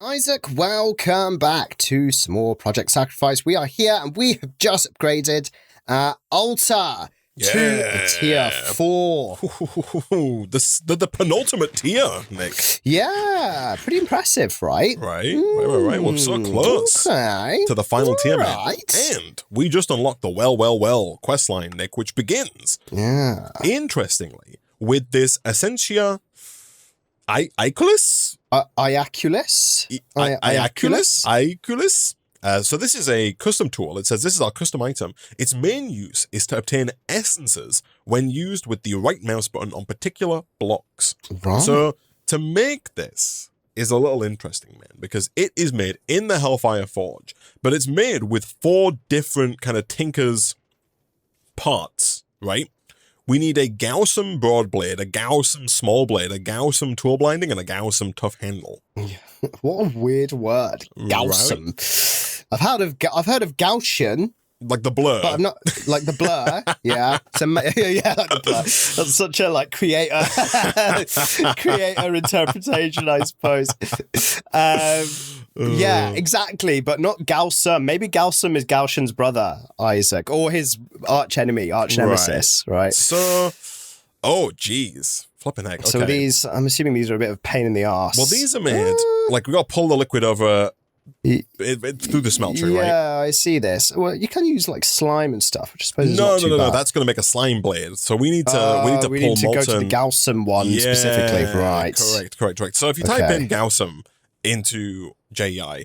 Isaac, welcome back to some more Project Sacrifice. We are here and we have just upgraded Altar to tier 4. The penultimate tier, Nick. Yeah, pretty impressive, right? Right. We're so close to the final tier, man. And we just unlocked the well questline, Nick, which begins, interestingly, with this Essentia IACULIS? IACULIS? IACULIS? So this is a custom tool. It says this is our custom item. Its main use is to obtain essences when used with the right mouse button on particular blocks. Right. So to make this is a little interesting, man, because it is made in the Hellfire Forge, but it's made with 4 different kind of Tinker's parts, right? We need a Gaussum broad blade, a Gaussum small blade, a Gaussum tool blinding, and a Gaussum tough handle. What a weird word, Gaussum. Right? I've heard of Gaussian, like the blur, but I'm not like the blur. Yeah, so yeah, like the blur. That's such a creator interpretation, I suppose. Yeah, exactly, but not Gaussum. Maybe Gaussum is Gaussian's brother, Isaac, or his arch nemesis, right? So, oh, geez. Flipping heck. Okay. So these, I'm assuming these are a bit of a pain in the arse. Well, these are made, we got to pull the liquid over through the smeltery, right? Yeah, I see this. Well, you can use slime and stuff, which I suppose is not too bad. No, that's going to make a slime blade. So we need to pull go to molten. the Gaussum one specifically, right? Correct. So if you type in Gaussum into JEI,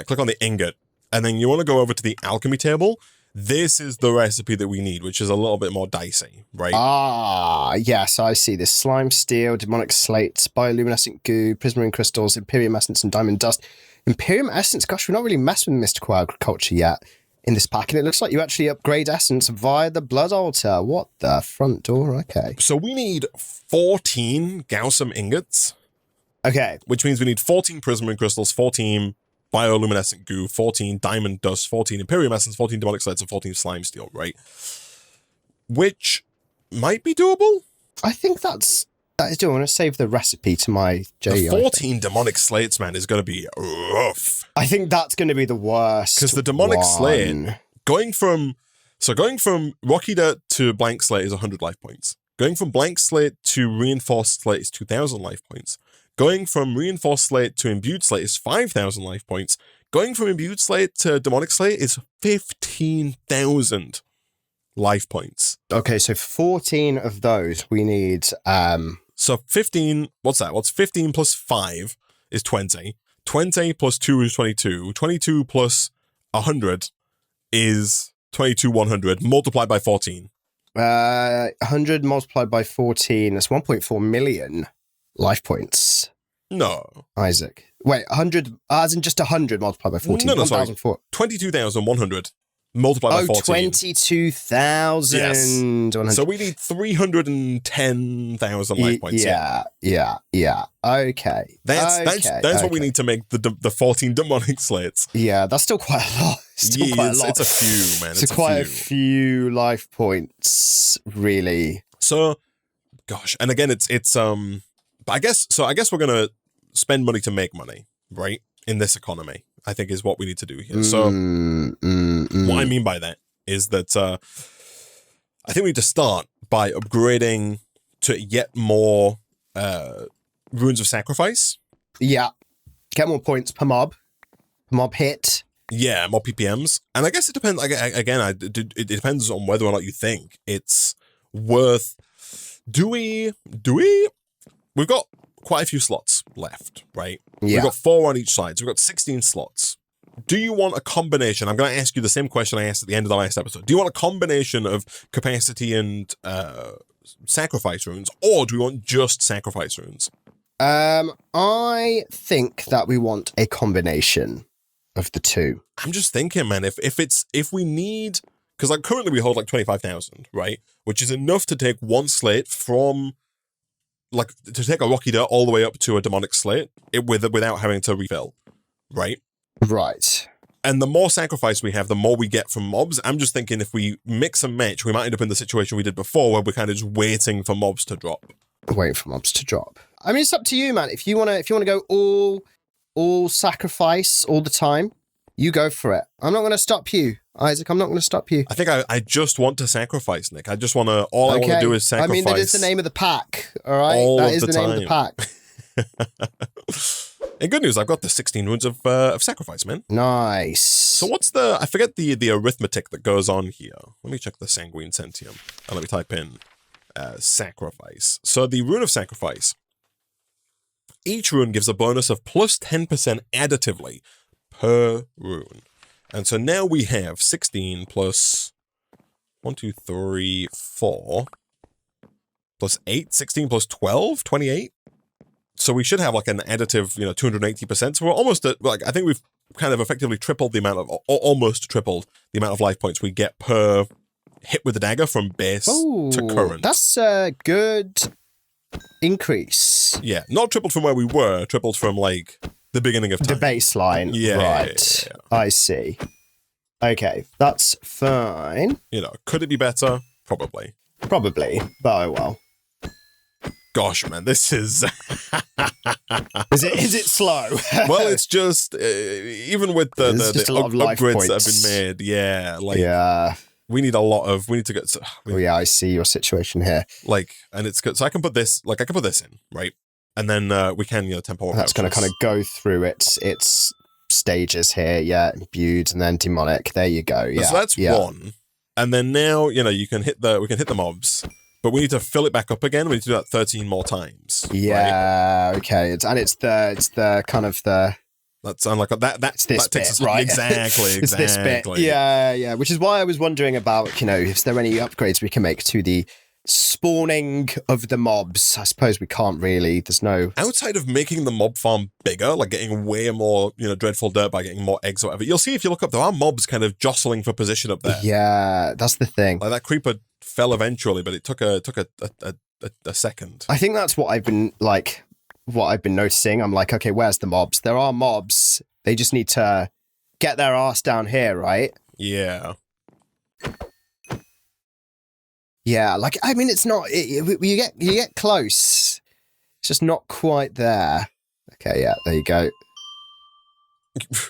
click on the ingot, and then you want to go over to the alchemy table. This is the recipe that we need, which is a little bit more dicey, right? Ah, yes, I see this. Slime, steel, demonic slates, bioluminescent goo, prismarine crystals, Imperium essence, and diamond dust. Imperium essence, gosh, we're not really messing with mystical agriculture yet in this pack, and it looks like you actually upgrade essence via the blood altar. What the front door? Okay. So we need 14 Gaussum ingots. Okay. Which means we need 14 prismarine crystals, 14 bioluminescent goo, 14 diamond dust, 14 Imperium essence, 14 demonic slates, and 14 slime steel, right? Which might be doable. I think that is doable. I'm going to save the recipe to my JEI. The 14 demonic slates, man, is going to be rough. I think that's going to be the worst. Because the demonic slate, going from rocky dirt to blank slate is 100 life points. Going from blank slate to reinforced slate is 2,000 life points. Going from reinforced slate to imbued slate is 5,000 life points. Going from imbued slate to demonic slate is 15,000 life points. Okay, so 14 of those we need. So 15, what's that? What's 15 plus 5 is 20. 20 plus 2 is 22. 22 plus 100 is 22,100 multiplied by 14. 100 multiplied by 14, that's 1.4 million. Life points. No. Isaac. Wait, 100, as in just 100 multiplied by 14? No, sorry. 22,100 multiplied by 14. 22,000. Yes. So we need 310,000 life points. Yeah. Okay. That's what we need to make the 14 demonic slates. Yeah, that's still quite a lot. It's a few, man. It's quite a few life points, really. So, gosh, and again, it's I guess we're gonna spend money to make money, right? In this economy, I think is what we need to do here. So what I mean by that is that I think we need to start by upgrading to yet more runes of sacrifice. Yeah, get more points per mob hit. Yeah, more PPMs, and I guess it depends. Again, it depends on whether or not you think it's worth. Do we? We've got quite a few slots left, right? Yeah. We've got 4 on each side, so we've got 16 slots. Do you want a combination? I'm going to ask you the same question I asked at the end of the last episode. Do you want a combination of capacity and sacrifice runes, or do we want just sacrifice runes? I think that we want a combination of the two. I'm just thinking, man, if we need, because currently we hold 25,000, right? Which is enough to take one slate from, to take a rocky dirt all the way up to a demonic slate without having to refill, right? Right. And the more sacrifice we have, the more we get from mobs. I'm just thinking if we mix and match, we might end up in the situation we did before where we're kind of just waiting for mobs to drop. I mean, it's up to you, man. If you want to go all all sacrifice all the time, you go for it. I'm not going to stop you, Isaac. I'm not going to stop you. I think I just want to sacrifice, Nick. I just want to, all I want to do is sacrifice. I mean, that is the name of the pack, all right? That is the name of the pack. And good news, I've got the 16 runes of sacrifice, man. Nice. So what's I forget the arithmetic that goes on here. Let me check the Sanguine Sentium. And let me type in sacrifice. So the rune of sacrifice. Each rune gives a bonus of plus 10% additively per rune. And so now we have 16 plus 1, 2, 3, 4 plus 8, 16 plus 12, 28. So we should have like an additive, 280%. So we're almost at, like, I think we've kind of effectively tripled the amount of, almost tripled the amount of life points we get per hit with the dagger from base to current. That's a good increase. Yeah, not tripled from where we were, tripled from like the beginning of time. The baseline. Yeah. Right. Yeah. I see. Okay, that's fine. Could it be better? Probably. Probably, but oh well. Gosh, man, this is... Is it slow? Well, it's just, even with the upgrades that have been made, we need to get... I see your situation here. And it's good. So I can put this, in, right? And then we can, temporal... That's going to kind of go through its stages here, imbued and then demonic. There you go, So that's one. And then now, we can hit the mobs. But we need to fill it back up again. We need to do that 13 more times. Yeah, right? Okay. It's the kind of the... That's unlike that. That's this that takes bit, us right? Exactly. It's this bit. Yeah. Which is why I was wondering about, is there any upgrades we can make to the spawning of the mobs? I suppose we can't really. There's no... Outside of making the mob farm bigger, like getting way more, dreadful dirt by getting more eggs or whatever, you'll see if you look up, there are mobs kind of jostling for position up there. Yeah, that's the thing. Like that creeper fell eventually, but it took a second. I think that's what I've been noticing. I'm like, okay, where's the mobs? There are mobs. They just need to get their ass down here, right? Yeah. Yeah, it's not. You get close. It's just not quite there. Okay, yeah, there you go.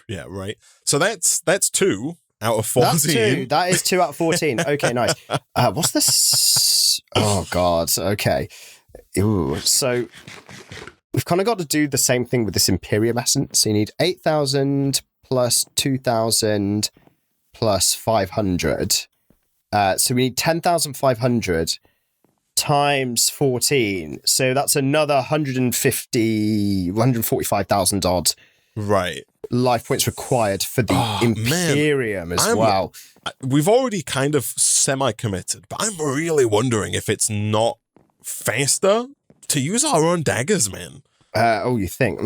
Yeah, right. So that's 2 out of 14. That's 2. That is 2 out of 14. Okay, nice. What's this? Oh God. Okay. Ooh. So we've kind of got to do the same thing with this Imperium Essence. So you need 8,000 plus 2,000 plus 500. So we need 10,500 times 14. So that's another 145,000 odd. Right. Life points required for the Imperium as well. We've already kind of semi-committed, but I'm really wondering if it's not faster to use our own daggers, man. You think?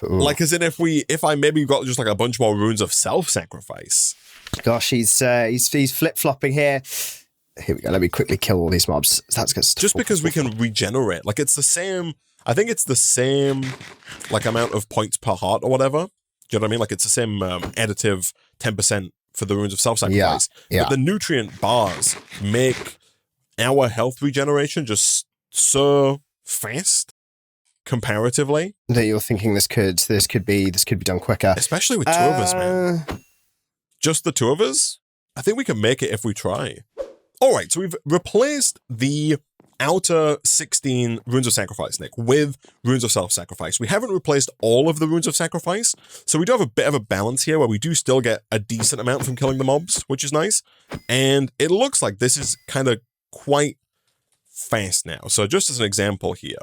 Like, as in if I maybe got just like a bunch more runes of self-sacrifice. Gosh, he's flip-flopping here. Here we go. Let me quickly kill all these mobs. That's good stuff. Just because we can regenerate. Like, it's the same... I think it's the same, like, amount of points per heart or whatever. Do you know what I mean? Like, it's the same additive 10% for the runes of self-sacrifice. Yeah. But the nutrient bars make our health regeneration just so fast, comparatively. That you're thinking this could be done quicker. Especially with 2 of us, man. Just the 2 of us? I think we can make it if we try. All right, so we've replaced the outer 16 runes of sacrifice, Nick, with runes of self-sacrifice. We haven't replaced all of the runes of sacrifice, so we do have a bit of a balance here where we do still get a decent amount from killing the mobs, which is nice. And it looks like this is kind of quite fast now. So just as an example here,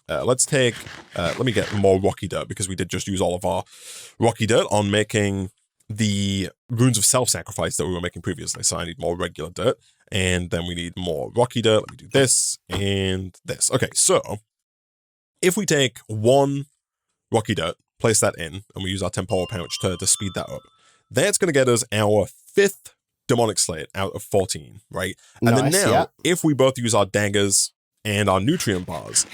let's take, let me get more rocky dirt because we did just use all of our rocky dirt on making the runes of self-sacrifice that we were making previously. So I need more regular dirt. And then we need more rocky dirt. Let me do this and this. Okay, so if we take 1 rocky dirt, place that in, and we use our temporal pouch to speed that up, that's going to get us our 5th demonic slate out of 14, right? And then now, if we both use our daggers and our nutrient bars,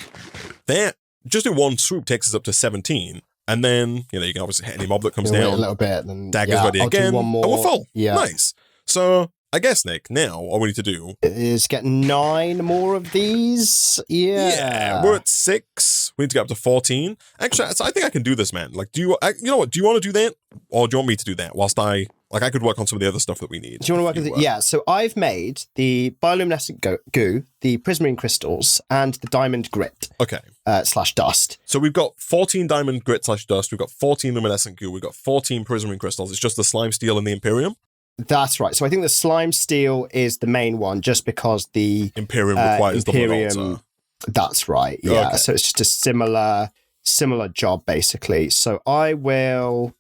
that just in one swoop takes us up to 17. And then, you can obviously hit any mob that comes down. Wait a little bit. Then, daggers ready again. One more. And we're full. Yeah. Nice. So I guess, Nick, now all we need to do is get 9 more of these. Yeah. Yeah, we're at 6. We need to get up to 14. Actually, I think I can do this, man. Like, you know what? Do you want to do that? Or do you want me to do that whilst I could work on some of the other stuff that we need? Do you want to work with it? Yeah, so I've made the bioluminescent goo, the prismarine crystals, and the diamond grit. Okay. / dust. So we've got 14 diamond grit / dust. We've got 14 luminescent goo. We've got 14 prismarine crystals. It's just the slime steel and the Imperium. That's right. So I think the slime steel is the main one, just because the Imperium requires the blood altar. That's right. Yeah. Okay. So it's just a similar job, basically. So I will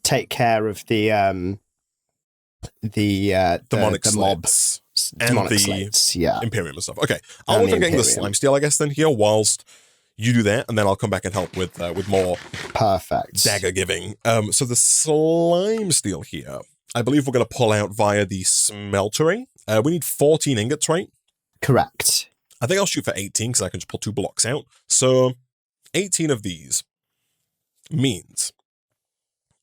take care of the demonic mobs and demonic the slates, yeah. Imperium and stuff. Okay, I'll And work the on getting the Imperium. slime steel, I guess, then here whilst you do that, and then I'll come back and help with more Perfect. dagger giving. So the slime steel here, I believe we're going to pull out via the smeltery. We need 14 ingots, right? Correct. I think I'll shoot for 18 because I can just pull 2 blocks out. So 18 of these means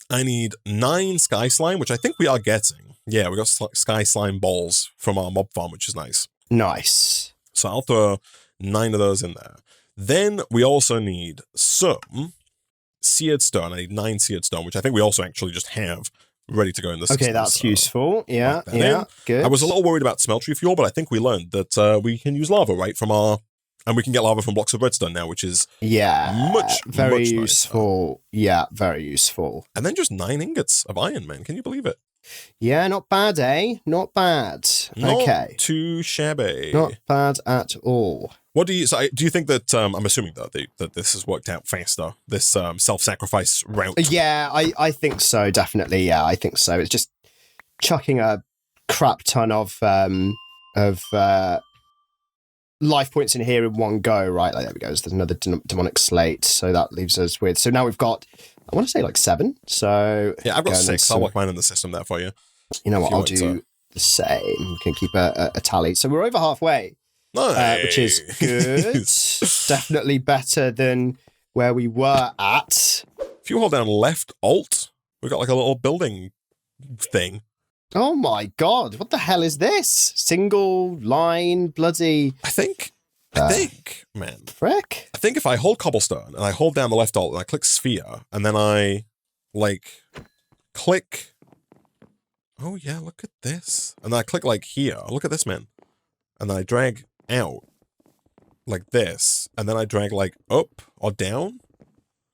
I need 9 sky slime, which I think we are getting. Yeah, we got sky slime balls from our mob farm, which is nice. Nice. So I'll throw 9 of those in there. Then we also need some seared stone. I need 9 seared stone, which I think we also actually just have ready to go in the system. Okay, that's useful. Yeah, that yeah, in. good. I was a little worried about smeltery fuel, but I think we learned that we can use lava, right, and we can get lava from blocks of redstone now, which is very much useful. nicer. Yeah, very useful. And then just 9 ingots of iron, man. Can you believe it? Yeah, not bad, eh? Not bad. Okay. Not too shabby. Not bad at all. What do you think that, I'm assuming that this has worked out faster, this self-sacrifice route? Yeah, I think so, definitely. Yeah, I think so. It's just chucking a crap ton of life points in here in one go, right? Like, there we go. There's another demonic slate. So that leaves us with... So now we've got, I want to say like 7. So yeah, I've got 6. I'll work mine in the system there for you. You know what? I'll do the same. We can keep a tally. So we're over halfway, nice. which is good. Definitely better than where we were at. If you hold down left alt, we've got like a little building thing. Oh my god, what the hell is this? Single line bloody... I think, man. Frick? I think if I hold cobblestone and I hold down the left alt and I click sphere and then I, like, click... Oh yeah, look at this. And then I click, like, here. Look at this, man. And then I drag out like this. And then I drag, like, up or down.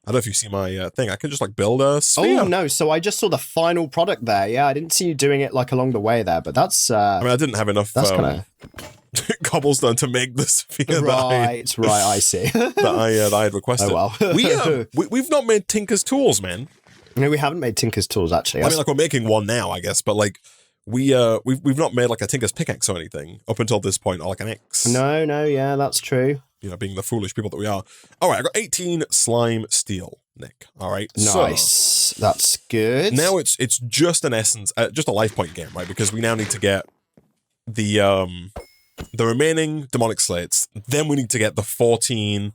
I don't know if you see my thing. I can just like build a sphere. Oh no! So I just saw the final product there. Yeah, I didn't see you doing it like along the way there, but that's. I mean, I didn't have enough cobblestone to make the sphere. Right, I see. that I had requested. Oh well. We've not made Tinker's tools, man. No, we haven't made Tinker's tools actually. I mean, like we're making one now, I guess, but like we've not made like a Tinker's pickaxe or anything up until this point, or like an axe. No, yeah, that's true. You know, being the foolish people that we are. All right, I got 18 slime steel, Nick. All right, nice. So, that's good. Now it's just an essence, just a life point game, right? Because we now need to get the remaining demonic slates. Then we need to get the 14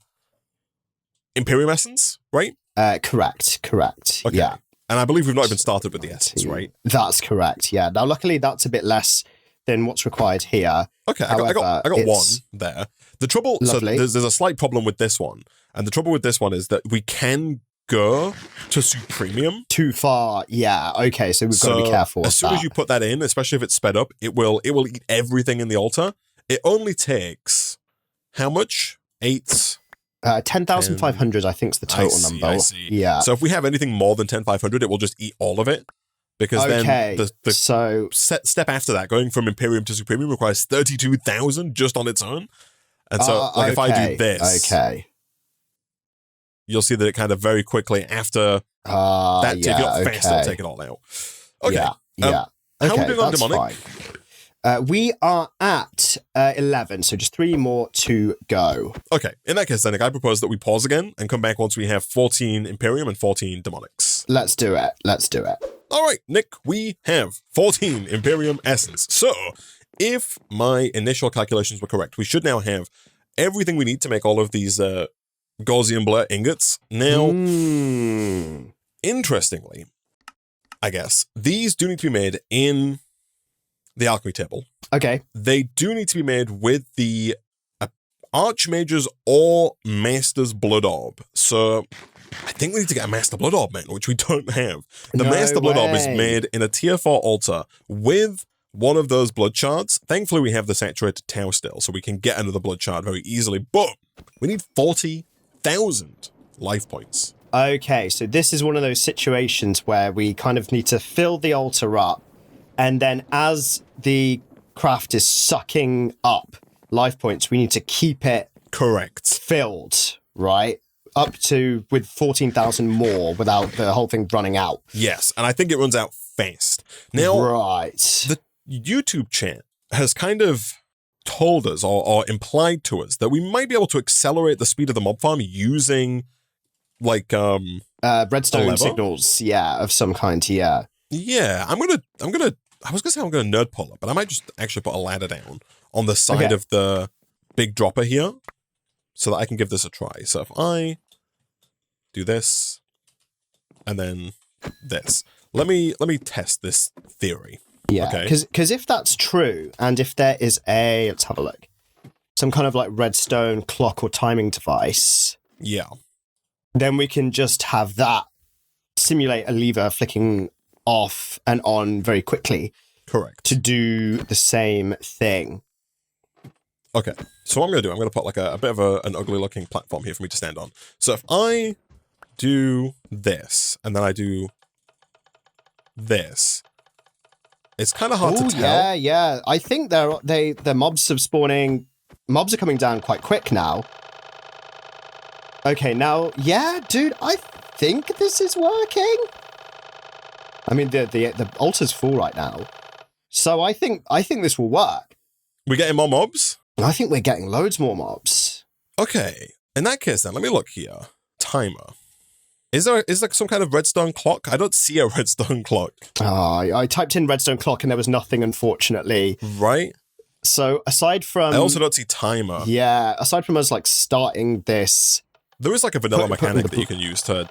Imperium essence, right? Correct. Okay. Yeah. And I believe we've not even started with the essence, right? That's correct. Yeah. Now, luckily, that's a bit less than what's required here. Okay, However, I got one there. The trouble, lovely. So there's a slight problem with this one, and the trouble with this one is that we can go to Supremium too far. Yeah, okay, so we've got to be careful. As soon as you put that in, especially if it's sped up, it will eat everything in the altar. It only takes how much? 8. 10,500, I think, is the total number. I see. Yeah. So if we have anything more than 10,500, it will just eat all of it. Because then the step after that, going from Imperium to Supremium requires 32,000 just on its own. And so, if I do this, you'll see that it kind of very quickly after that, if you're not fast, it'll take it all out. Okay. Yeah. How are we doing on demonic? We are at 11, so just 3 more to go. Okay. In that case, then, I propose that we pause again and come back once we have 14 Imperium and 14 demonics. Let's do it. All right, Nick, we have 14 Imperium essence. So, if my initial calculations were correct, we should now have everything we need to make all of these Gaussian blur ingots. Now, interestingly, I guess, these do need to be made in the alchemy table. Okay. They do need to be made with the Archmage's or Master's Blood Orb. So I think we need to get a Master Blood Orb, man, which we don't have. The Master Blood Orb is made in a tier 4 altar with one of those blood shards. Thankfully, we have the saturated Tau still, so we can get another blood shard very easily. But we need 40,000 life points. Okay, so this is one of those situations where we kind of need to fill the altar up, and then as the craft is sucking up life points, we need to keep it filled, right? Up to with 14,000 more without the whole thing running out. Yes, and I think it runs out fast. Now, right. The YouTube chat has kind of told us or implied to us that we might be able to accelerate the speed of the mob farm using like redstone signals, of some kind, Yeah, I'm gonna I was gonna say I'm gonna nerd pull it, but I might just actually put a ladder down on the side of the big dropper here so that I can give this a try. So if I do this and then this. Let me test this theory. Yeah, okay. Because if that's true, and if there is let's have a look, some kind of like redstone clock or timing device, then we can just have that simulate a lever flicking off and on very quickly. Correct. To do the same thing. Okay, so what I'm going to do, I'm going to put like a bit of an ugly looking platform here for me to stand on. So if I do this, and then I do this, it's kind of hard to tell. Yeah. I think the mobs are spawning. Mobs are coming down quite quick now. Okay, now, dude, I think this is working. I mean, the altar's full right now, so I think this will work. We're getting more mobs? I think we're getting loads more mobs. Okay, in that case, then let me look here. Timer. Is there some kind of redstone clock? I don't see a redstone clock. I typed in redstone clock and there was nothing, unfortunately. Right. So aside from, I also don't see timer. Yeah, aside from us like starting this, there is like a vanilla mechanic that you can use to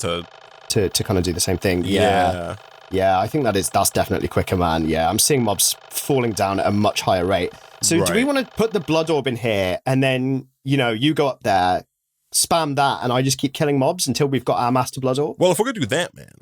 kind of do the same thing. Yeah, I think that's definitely quicker, man. Yeah, I'm seeing mobs falling down at a much higher rate. So do we want to put the blood orb in here and then, you go up there, spam that, and I just keep killing mobs until we've got our master blood orb? Well, if we're going to do that, man,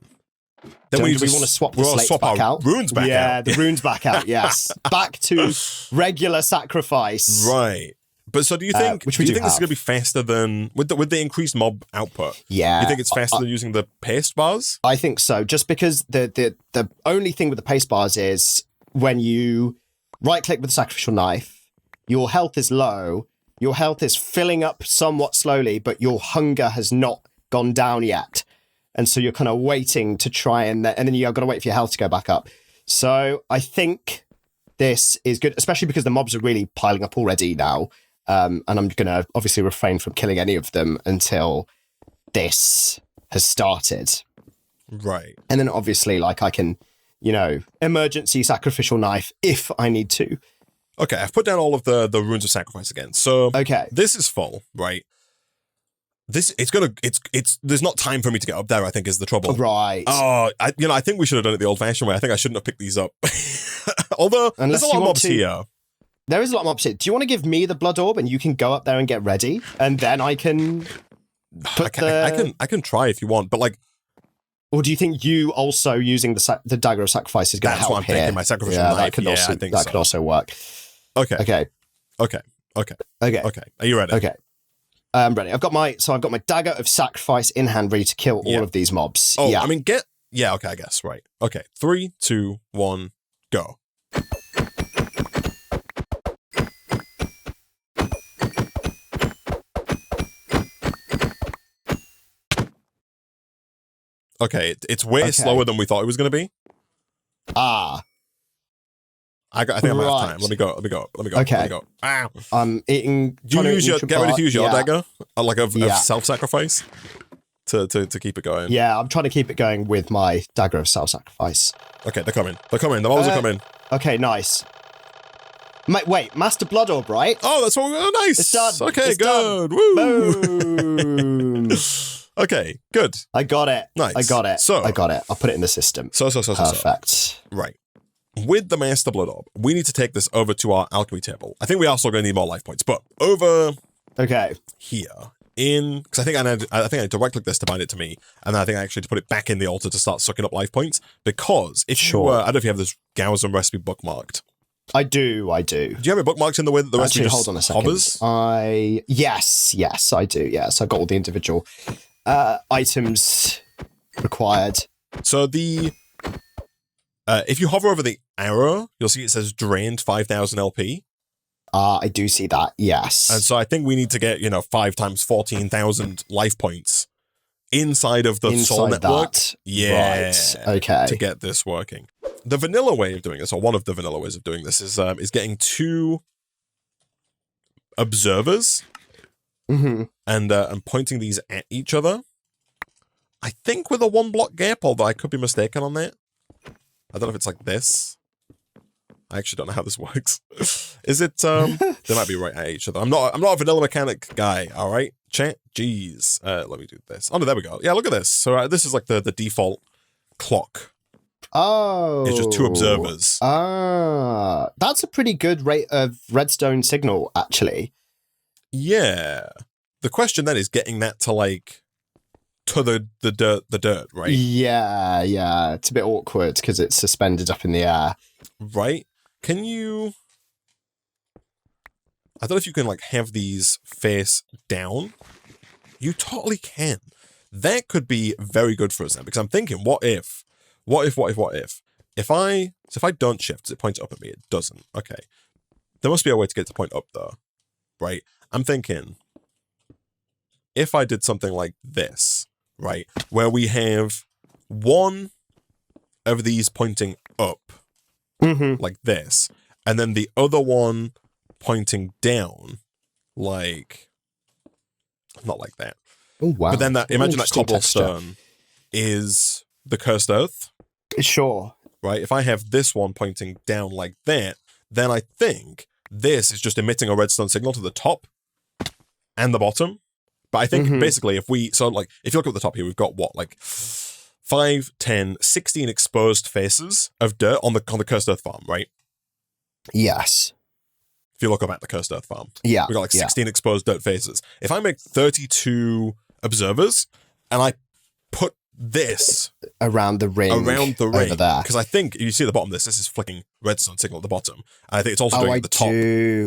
then we want to swap the slates back out? Runes back out. Yeah, the runes back out, yes. Back to regular sacrifice. Right. But so do you think this is going to be faster than, with the increased mob output? Yeah. You think it's faster than using the paste bars? I think so, just because the only thing with the paste bars is when you right-click with the sacrificial knife, your health is low, your health is filling up somewhat slowly, but your hunger has not gone down yet. And so you're kind of waiting to try and then you've got to wait for your health to go back up. So I think this is good, especially because the mobs are really piling up already now. And I'm going to obviously refrain from killing any of them until this has started. Right. And then obviously, like, I can, emergency sacrificial knife if I need to. Okay, I've put down all of the runes of sacrifice again. So this is full, right? There's not time for me to get up there, I think, is the trouble. Right. Oh, I think we should have done it the old-fashioned way. I think I shouldn't have picked these up. Although, there's a lot of mobs here. There is a lot of mobs here. Do you want to give me the blood orb and you can go up there and get ready? And then I can I can try if you want, but like... Or do you think you also using the dagger of sacrifice is going to help here? That's what I'm thinking, my sacrificial knife. I think that could also work. Okay. Are you ready? Okay. I'm ready. I've got my dagger of sacrifice in hand, ready to kill all of these mobs. Oh, yeah. I mean, okay, I guess, right. Okay, 3, 2, 1, go. Okay, it's way slower than we thought it was going to be. Ah. I think I'm out of time. Let me go. Okay. Let me go. Ah. I'm eating. Get ready to use your dagger, like of self-sacrifice, to keep it going. Yeah, I'm trying to keep it going with my dagger of self-sacrifice. Okay, they're coming. The mobs are coming. Okay, nice. Wait, Master Blood Orb, right? Oh, that's what. Oh, nice. It's done. Okay, it's good. Done. Woo. Boom. Okay, good. I got it. Nice. I got it. So I got it. I'll put it in the system. Perfect. Right. With the Master Blood Orb, we need to take this over to our alchemy table. I think we also going to need more life points, but over Okay. here because I think I direct click this to bind it to me, and then I think I actually to put it back in the altar to start sucking up life points. Because if you, I don't know if you have this Gaussum recipe bookmarked. I do. Do you have it bookmarked in the way that the recipe just hold on a second. hovers? Yes, I do. Yes, I've got all the individual items required. So if you hover over the arrow, you'll see it says drained 5,000 LP. I do see that, yes. And so I think we need to get, 5 times 14,000 life points inside of the soul network. That. Yeah. Right. Okay. To get this working. The vanilla way of doing this, or one of the vanilla ways of doing this, is getting 2 observers and pointing these at each other. I think with a 1 block gap, although I could be mistaken on that. I don't know if it's like this. I actually don't know how this works. Is it, they might be right at each other. I'm not a vanilla mechanic guy, all right? Chat? Jeez. Let me do this. Oh, no, there we go. Yeah, look at this. So this is like the default clock. Oh. It's just 2 observers. That's a pretty good rate of redstone signal, actually. Yeah. The question then is getting that to to the dirt, right? Yeah. It's a bit awkward because it's suspended up in the air. Right? Can you... I don't know if you can have these face down. You totally can. That could be very good for us then, because I'm thinking, what if? If I don't shift, does it point up at me? It doesn't. Okay. There must be a way to get it to point up though. Right? I'm thinking, if I did something like this, right, where we have 1 of these pointing up, like this, and then the other one pointing down, not like that. Oh, wow. But then imagine that cobblestone is the cursed earth. Sure. Right? If I have this one pointing down like that, then I think this is just emitting a redstone signal to the top and the bottom. But I think basically if you look at the top here, we've got what, 5, 10, 16 exposed faces of dirt on the cursed earth farm, right? Yes. If you look up at the cursed earth farm. Yeah. We've got 16 exposed dirt faces. If I make 32 observers and I put this around the ring over there, because I think you see at the bottom this is flicking redstone signal at the bottom, and I think it's also doing it at the top.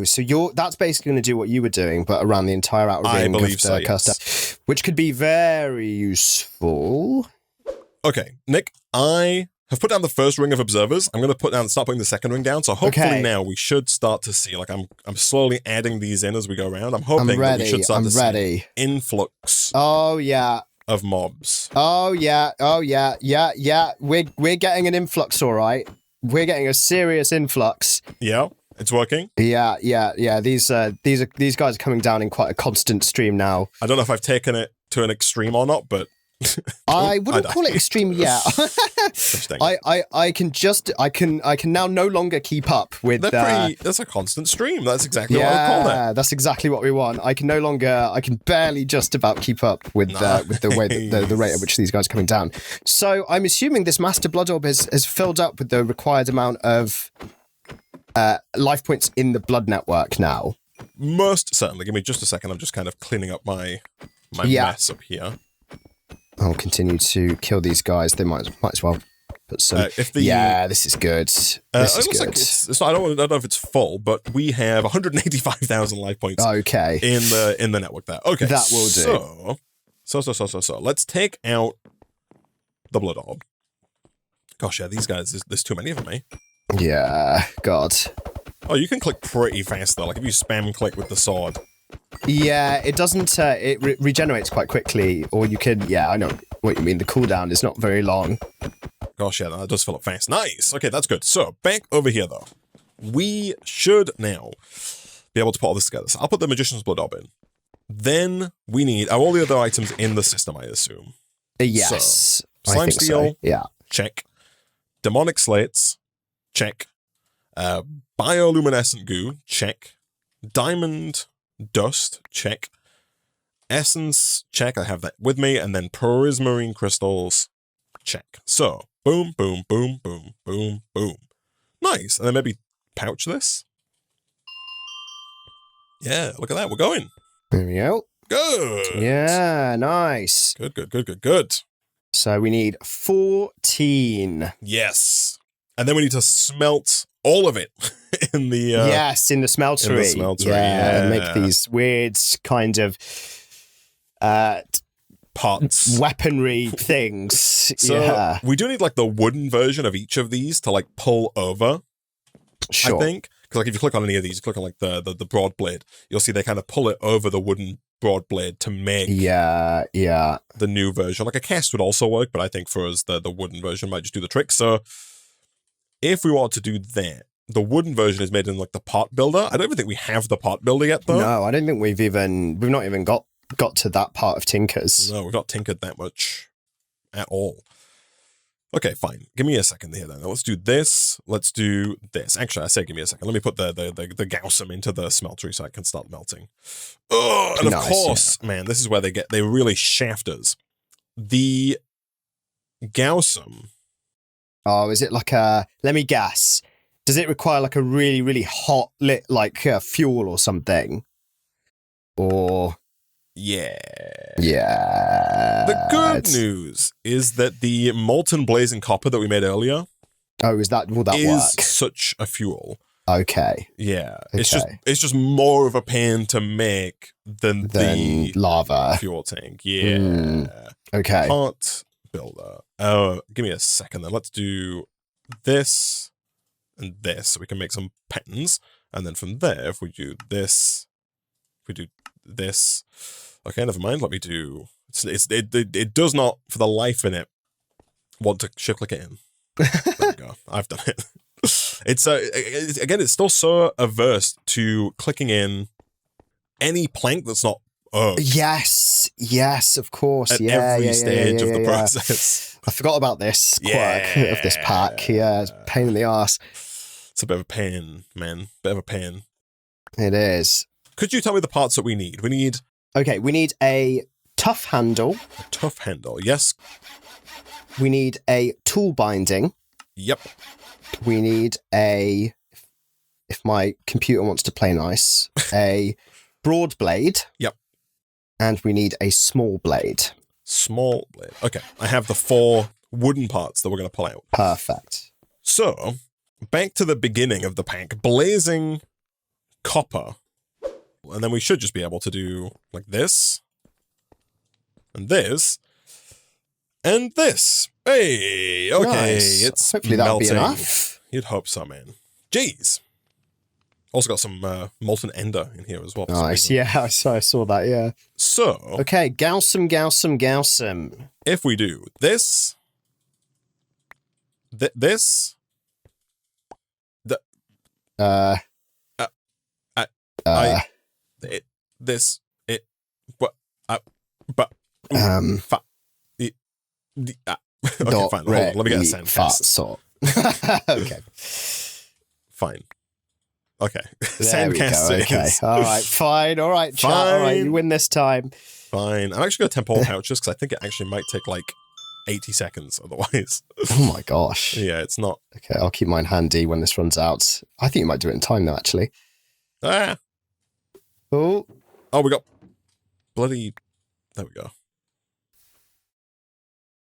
So that's basically going to do what you were doing, but around the entire outer ring of the cursor, which could be very useful. Okay, Nick, I have put down the first ring of observers. I'm going to start putting the second ring down. So hopefully now we should start to see, I'm slowly adding these in as we go around. I'm hoping that we should start to see influx. Oh yeah. Of mobs. Oh yeah. We're getting an influx, all right. We're getting a serious influx. Yeah, it's working. Yeah. These guys are coming down in quite a constant stream now. I don't know if I've taken it to an extreme or not, but I wouldn't call it extreme yet. I can now no longer keep up with. That's a constant stream. That's exactly what I call it. That's exactly what we want. I can barely just about keep up with the way the rate at which these guys are coming down. So I'm assuming this Master Blood Orb has filled up with the required amount of life points in the blood network now. Most certainly. Give me just a second. I'm just kind of cleaning up my mess up here. I'll continue to kill these guys. They might as well put some. This is good. This is good. I don't know if it's full, but we have 185,000 life points. Okay. In the network there. Okay. That will do. So let's take out the blood orb. Gosh, yeah, these guys. There's too many of them, eh? Yeah. God. Oh, you can click pretty fast though. If you spam click with the sword. Yeah, it doesn't. It regenerates quite quickly, or you can. Yeah, I know what you mean. The cooldown is not very long. Gosh, yeah, that does fill up fast. Nice. Okay, that's good. So back over here though, we should now be able to put all this together. So I'll put the Magician's Blood Orb in. Then we need all the other items in the system, I assume. Yes. So, slime steel. So. Yeah. Check. Demonic slates. Check. Bioluminescent goo. Check. Diamond dust, check. Essence, check. I have that with me. And then prismarine crystals, check. So, boom, boom, boom, boom, boom, boom. Nice. And then maybe pouch this. Yeah, look at that. We're going. There we go. Good. Yeah, nice. Good. So we need 14. Yes. And then we need to smelt all of it in the yes, in the smeltery. In the smeltery, yeah, and yeah. make these weird kind of parts, weaponry things. So yeah. we do need like the wooden version of each of these to like pull over. Sure. I think because like if you click on any of these, you click on like the broad blade, you'll see they kind of pull it over the wooden broad blade to make the new version. Like a cast would also work, but I think for us the wooden version might just do the trick. So if we want to do that, the wooden version is made in like the part builder. I don't even think we have the part builder yet though. No, I don't think we've not even got to that part of Tinkers. No, we've not tinkered that much at all. Okay, fine. Give me a second here then. Let's do this. Let's do this. Actually, I say give me a second. Let me put the Gaussum into the smeltery so I can start melting. Oh, and of course, man, this is where they really shaft us. The Gaussum. Oh, is it like let me guess. Does it require like a really, really hot lit fuel or something? Or yeah. Yeah. The good news is that the molten blazing copper that we made earlier. Oh, will that work? Such a fuel. Okay. Yeah. Okay. It's just more of a pain to make than the lava fuel tank. Yeah. Okay. Part builder. Give me a second then. Let's do this and this so we can make some patterns. And then from there, if we do this, okay, never mind. Let me do. It does not, for the life in it, want to shift click it in. There we go. I've done it. It's again, it's still so averse to clicking in any plank that's not Yes, of course. At every stage of the process. I forgot about this quirk of this pack. Yeah, it's a pain in the ass. It's a bit of a pain, man. Bit of a pain. It is. Could you tell me the parts that we need? We need a tough handle. A tough handle, yes. We need a tool binding. Yep. We need if my computer wants to play nice, a broad blade. Yep. And we need a small blade. Small blade. Okay. I have the 4 wooden parts that we're going to pull out. Perfect. So, back to the beginning of the pack. Blazing copper. And then we should just be able to do like this. And this. And this. Hey! Okay. Nice. It's hopefully that'll melting. be enough. You'd hope so, man. Jeez. Also got some molten ender in here as well. Nice. Yeah, I saw that, yeah. So. Okay, Gaussum. If we do this. This. This. Okay, fine. Hold on. Let me get a sandcast. Okay. Fine. Okay. Sandcast. Okay. All right. Fine. All right. Chat. All right. You win this time. Fine. I'm actually going to temporal pouches because I think it actually might take like 80 seconds otherwise. Oh my gosh. Yeah, it's not. Okay, I'll keep mine handy when this runs out. I think you might do it in time though, actually. Ah. Oh, we got bloody. There we go.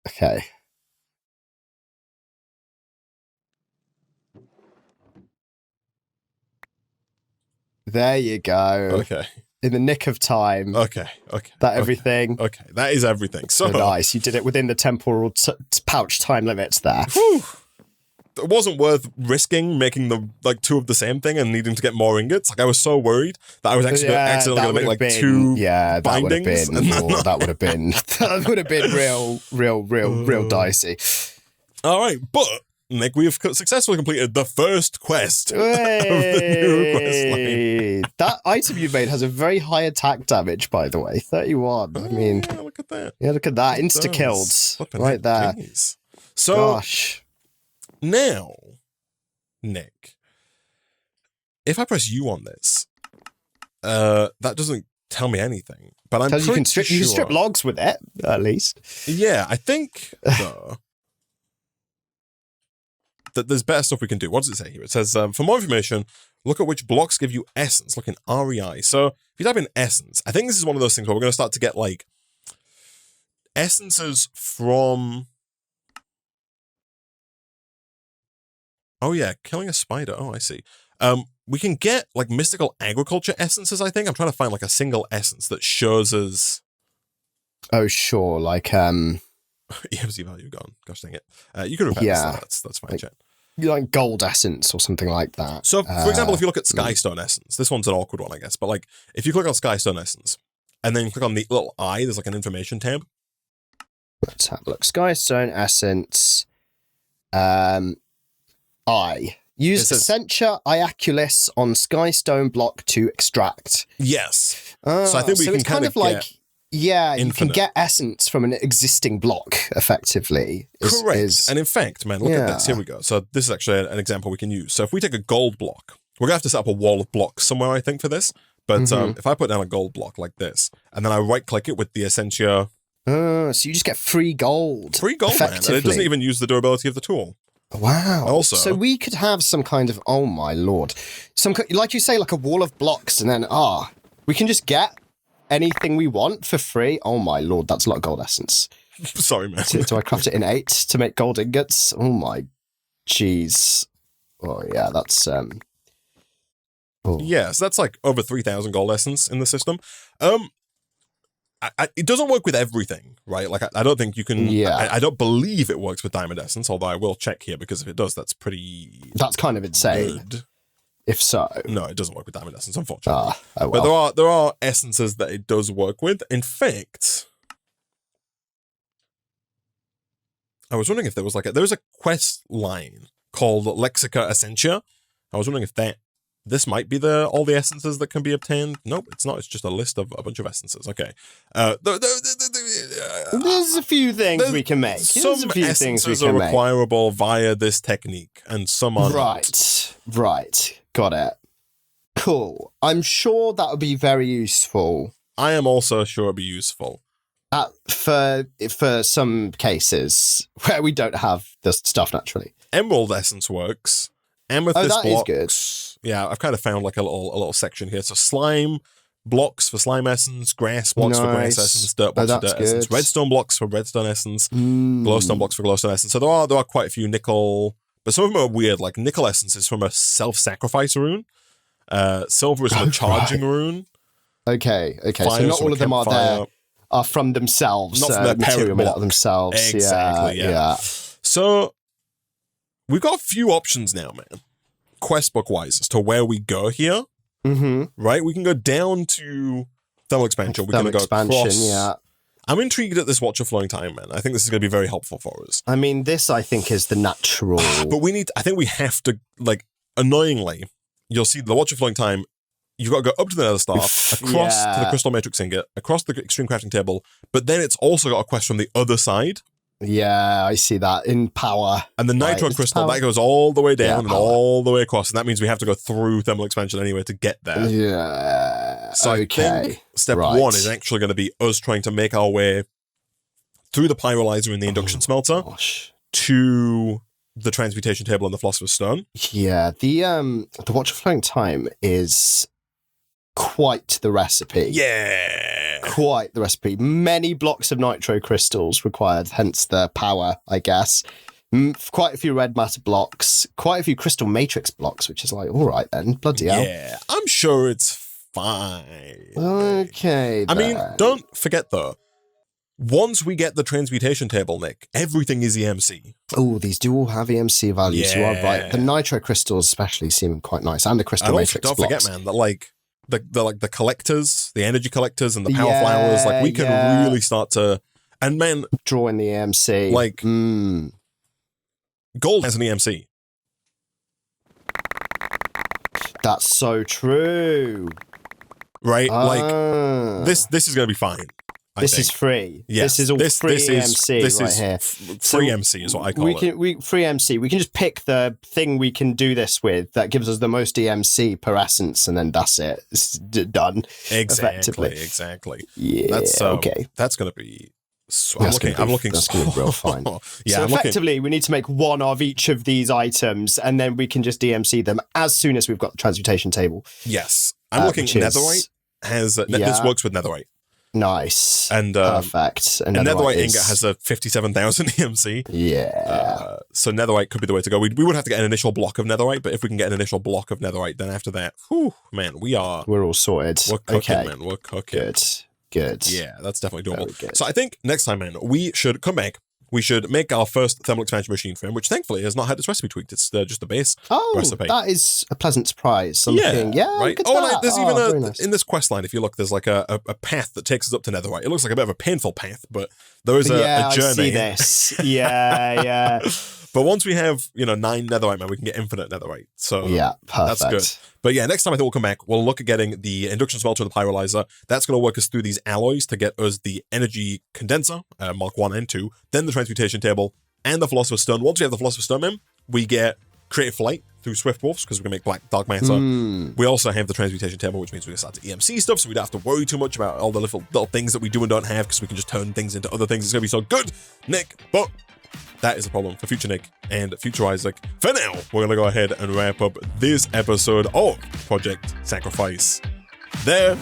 Okay. There you go. Okay. In the nick of time. Okay. Everything. Okay, that is everything. So nice. You did it within the temporal pouch time limits there. Whew. It wasn't worth risking making the 2 of the same thing and needing to get more ingots. Like I was so worried that I was actually accidentally going to make like 2 bindings. That would have been real dicey. All right, but Nick, we've successfully completed the first quest of the new quest line. That item you made has a very high attack damage, by the way. 31. I mean, yeah, look at that. Yeah, look at that. Insta-killed. Right there. Geez. So, gosh. Now, Nick, if I press U on this, that doesn't tell me anything. But I'm pretty you can strip logs with it, at least. Yeah, I think, though. there's better stuff we can do. What does it say here? It says, for more information, look at which blocks give you essence. Look in REI. So if you type in essence, I think this is one of those things where we're going to start to get like essences from... Oh yeah, killing a spider. Oh, I see. We can get like mystical agriculture essences, I think. I'm trying to find like a single essence that shows us... Oh, sure. Like, EMC value gone. Gosh dang it. You can repair this. That's fine, chat. like gold essence or something like that. So, for example, if you look at Skystone Essence, this one's an awkward one, I guess, but like if you click on Skystone Essence and then click on the little eye, there's like an information tab. Let's have a look. Skystone Essence. Use Essentia Iaculis on Skystone block to extract. Yes. So I think we can kind of like... Yeah, infinite. You can get essence from an existing block, effectively. Correct. And in fact, man, look at this. Here we go. So this is actually an example we can use. So if we take a gold block, we're going to have to set up a wall of blocks somewhere, I think, for this. But if I put down a gold block like this, and then I right-click it with the Essentia... so you just get free gold. Free gold, man. And it doesn't even use the durability of the tool. Wow. Also... So we could have some kind of... Oh, my lord. Like you say, like a wall of blocks, and then, we can just get... anything we want for free. Oh my lord, that's a lot of gold essence. Sorry, man. Do I craft it in 8 to make gold ingots? Oh my jeez. Oh yeah, that's yeah, so that's like over 3,000 gold essence in the system. It doesn't work with everything, right? Like I don't think you can. Yeah. I don't believe it works with diamond essence, although I will check here because if it does, that's kind of insane. Good. If so. No, it doesn't work with diamond essence, unfortunately. Well. But there are essences that it does work with. In fact, I was wondering if there was there was a quest line called Lexica Essentia. I was wondering if this might be all the essences that can be obtained. Nope, it's not. It's just a list of a bunch of essences. Okay. There's a few things we can make. Some essences are requirable via this technique, and some are not. Right. Got it. Cool. I'm sure that would be very useful. I am also sure it'd be useful. For some cases where we don't have the stuff naturally. Emerald essence works. Amethyst that blocks. Is good. Yeah, I've kind of found like a little section here. So slime blocks for slime essence, grass blocks for grass essence, dirt blocks for dirt essence, redstone blocks for redstone essence, glowstone blocks for glowstone essence. So there are quite a few nickel, but some of them are weird. Like nickel essence is from a self-sacrifice rune. Silver is from a charging rune. Okay. So not all of them are from themselves. Not from their material made out of block. themselves. Exactly. Yeah. So we've got a few options now, man. Quest book wise as to where we go here. Right? We can go down to thermal expansion. We can go across. Yeah. I'm intrigued at this watch of flowing time, man. I think this is going to be very helpful for us. I mean, this I think is the natural. But I think we have to, annoyingly, you'll see the watch of flowing time. You've got to go up to the nether star, across to the crystal matrix ingot, across the extreme crafting table, but then it's also got a quest from the other side. Yeah, I see that in power. And the nitro crystal, that goes all the way down and all the way across. And that means we have to go through thermal expansion anyway to get there. Yeah. So I think step one is actually going to be us trying to make our way through the pyrolyzer and the induction smelter to the transmutation table and the philosopher's stone. Yeah, the watch of flowing time is quite the recipe. Yeah. Quite the recipe. Many blocks of nitro crystals required, hence the power, I guess. Quite a few red matter blocks, quite a few crystal matrix blocks, which is like, all right then, bloody hell. Yeah, I'm sure it's fine. Okay. I mean, don't forget though, once we get the transmutation table, Nick, everything is EMC. Oh, these do all have EMC values. You are right. The nitro crystals especially seem quite nice, and the crystal matrix blocks. Don't forget, man, that the collectors, the energy collectors and the power flowers, we can really start to, and man, draw in the EMC. Gold has an EMC. That's so true. Right? This is going to be fine. This is free. Yeah. This is all free EMC right here. Free MC is what I call it. Free MC. We can just pick the thing we can do this with that gives us the most EMC per essence, and then that's it. It's done. Exactly. Yeah. That's going to be I'm looking. That's going to be real fine. Yeah, so I'm looking. effectively, we need to make one of each of these items, and then we can just DMC them as soon as we've got the transmutation table. Yes, I'm looking. Netherite has this works with netherite. Nice. And perfect. And netherite ingot has a 57,000 EMC. Yeah. So netherite could be the way to go. We would have to get an initial block of netherite, but if we can get an initial block of netherite, then after that, whew, man, we're all sorted. We're cooking, man. We're cooking. Good. Yeah, that's definitely doable. So I think next time, man, we should come back. We should make our first thermal expansion machine frame, which thankfully has not had its recipe tweaked. It's just the base recipe. That is a pleasant surprise. Right. There's even nice. In this quest line, if you look, there's like a path that takes us up to netherite. It looks like a bit of a painful path, but there is a journey. I see this. Yeah. But once we have, 9 netherite, man, we can get infinite netherite. So yeah, perfect. That's good. But yeah, next time I think we'll come back. We'll look at getting the induction smelter and the pyrolyzer. That's going to work us through these alloys to get us the energy condenser, Mark 1 and 2, then the transmutation table, and the philosopher's stone. Once we have the philosopher's stone, man, we get creative flight through swift wolves because we can make black dark matter. We also have the transmutation table, which means we can start to EMC stuff, so we don't have to worry too much about all the little things that we do and don't have because we can just turn things into other things. It's going to be so good, Nick. But that is a problem for future Nick and future Isaac. For now, we're going to go ahead and wrap up this episode of Project Sacrifice there.